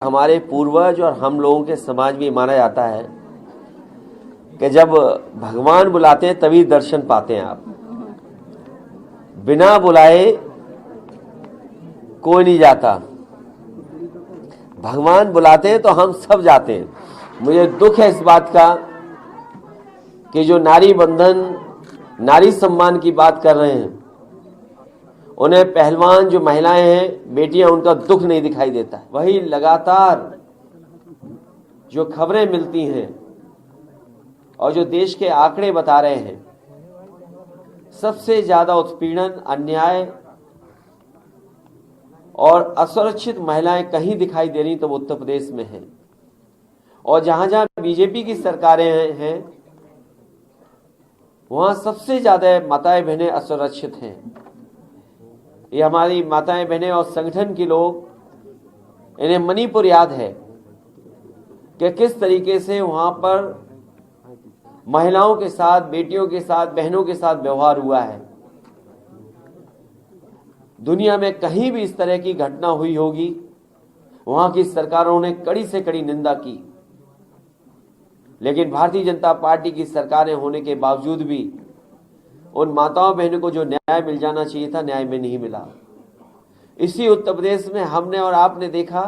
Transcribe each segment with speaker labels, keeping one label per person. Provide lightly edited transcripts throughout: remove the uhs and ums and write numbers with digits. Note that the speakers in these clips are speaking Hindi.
Speaker 1: हमारे पूर्वज और हम लोगों के समाज में माना जाता है कि जब भगवान बुलाते हैं तभी दर्शन पाते हैं आप। बिना बुलाए कोई नहीं जाता, भगवान बुलाते हैं तो हम सब जाते हैं। मुझे दुख है इस बात का कि जो नारी बंधन, नारी सम्मान की बात कर रहे हैं, उन्हें पहलवान जो महिलाएं हैं, बेटियां, उनका दुख नहीं दिखाई देता। वही लगातार जो खबरें मिलती हैं और जो देश के आंकड़े बता रहे हैं, सबसे ज्यादा उत्पीड़न, अन्याय और असुरक्षित महिलाएं कहीं दिखाई दे रही तो वो उत्तर प्रदेश में है। और जहां जहां बीजेपी की सरकारें हैं वहां सबसे ज्यादा माताएं बहनें असुरक्षित हैं। ये हमारी माताएं बहनें और संगठन के लोग, इन्हें मणिपुर याद है कि किस तरीके से वहां पर महिलाओं के साथ, बेटियों के साथ, बहनों के साथ व्यवहार हुआ है। दुनिया में कहीं भी इस तरह की घटना हुई होगी, वहां की सरकारों ने कड़ी से कड़ी निंदा की, लेकिन भारतीय जनता पार्टी की सरकारें होने के बावजूद भी उन माताओं बहनों को जो न्याय मिल जाना चाहिए था, न्याय में नहीं मिला। इसी उत्तर प्रदेश में हमने और आपने देखा,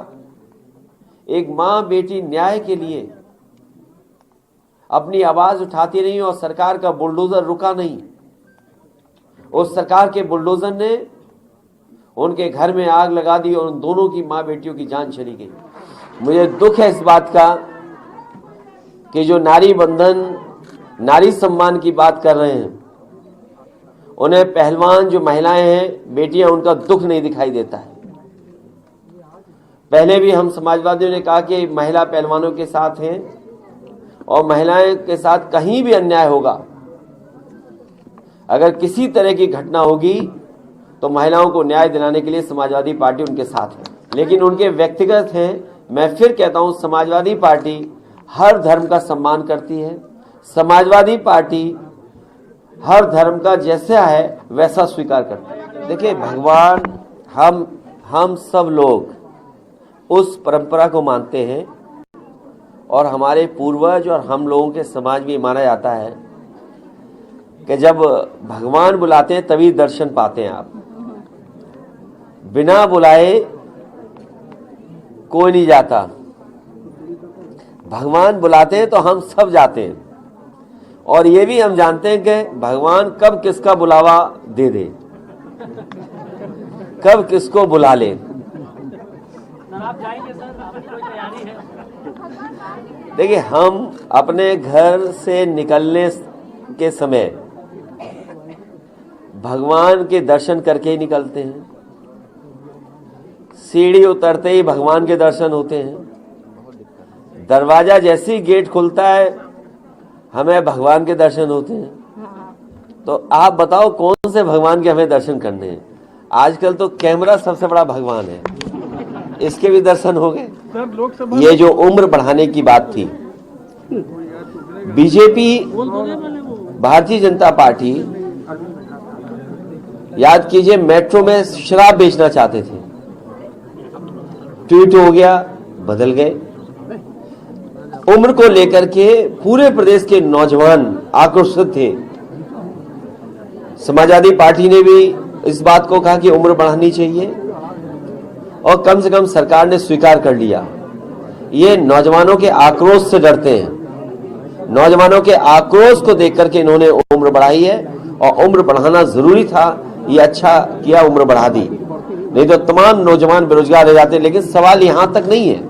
Speaker 1: एक मां बेटी न्याय के लिए अपनी आवाज उठाती रही और सरकार का बुलडोजर रुका नहीं। उस सरकार के बुलडोजर ने उनके घर में आग लगा दी और उन दोनों की मां बेटियों की जान चली गई। मुझे दुख है इस बात का कि जो नारी बंधन, नारी सम्मान की बात कर रहे हैं, उन्हें पहलवान जो महिलाएं हैं, बेटियां, उनका दुख नहीं दिखाई देता है। पहले भी हम समाजवादियों ने कहा कि महिला पहलवानों के साथ हैं और महिलाएं के साथ कहीं भी अन्याय होगा, अगर किसी तरह की घटना होगी तो महिलाओं को न्याय दिलाने के लिए समाजवादी पार्टी उनके साथ है। लेकिन उनके व्यक्तिगत हैं। मैं फिर कहता हूं, समाजवादी पार्टी हर धर्म का सम्मान करती है। समाजवादी पार्टी हर धर्म का जैसा है वैसा स्वीकार करते हैं। देखिए, भगवान, हम सब लोग उस परंपरा को मानते हैं और हमारे पूर्वज और हम लोगों के समाज में माना जाता है कि जब भगवान बुलाते हैं तभी दर्शन पाते हैं आप। बिना बुलाए कोई नहीं जाता, भगवान बुलाते हैं तो हम सब जाते हैं। और ये भी हम जानते हैं कि भगवान कब किसका बुलावा दे दे, कब किसको बुला ले। देखिए, हम अपने घर से निकलने के समय भगवान के दर्शन करके ही निकलते हैं। सीढ़ी उतरते ही भगवान के दर्शन होते हैं। दरवाजा जैसे ही गेट खुलता है हमें भगवान के दर्शन होते हैं। तो आप बताओ कौन से भगवान के हमें दर्शन करने हैं? आजकल तो कैमरा सबसे बड़ा भगवान है, इसके भी दर्शन हो गए। ये जो उम्र बढ़ाने की बात थी, बीजेपी, भारतीय जनता पार्टी, याद कीजिए, मेट्रो में शराब बेचना चाहते थे, ट्वीट हो गया, बदल गए। उम्र को लेकर के पूरे प्रदेश के नौजवान आक्रोशित थे। समाजवादी पार्टी ने भी इस बात को कहा कि उम्र बढ़ानी चाहिए और कम से कम सरकार ने स्वीकार कर लिया। ये नौजवानों के आक्रोश से डरते हैं। नौजवानों के आक्रोश को देख करके इन्होंने उम्र बढ़ाई है और उम्र बढ़ाना जरूरी था। ये अच्छा किया, उम्र बढ़ा दी, नहीं तो तमाम नौजवान बेरोजगार रह जाते। लेकिन सवाल यहां तक नहीं है,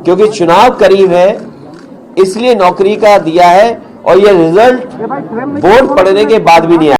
Speaker 1: क्योंकि चुनाव करीब है, इसलिए नौकरी का दिया है और ये रिजल्ट वोट पड़ने के बाद भी नहीं आया।